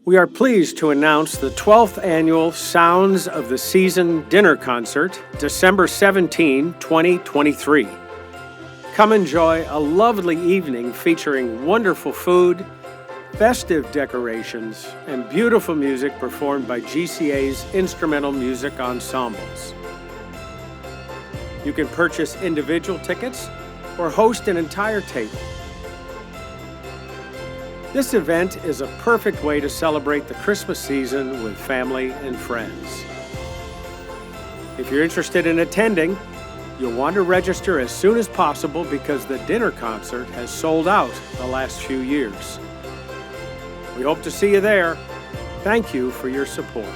We are pleased to announce the 12th annual Sounds of the Season dinner concert, December 17, 2023. Come enjoy a lovely evening featuring wonderful food, festive decorations, and beautiful music performed by GCA's instrumental music ensembles. You can purchase individual tickets or host an entire table. This event is a perfect way to celebrate the Christmas season with family and friends. If you're interested in attending, you'll want to register as soon as possible because the dinner concert has sold out the last few years. We hope to see you there. Thank you for your support.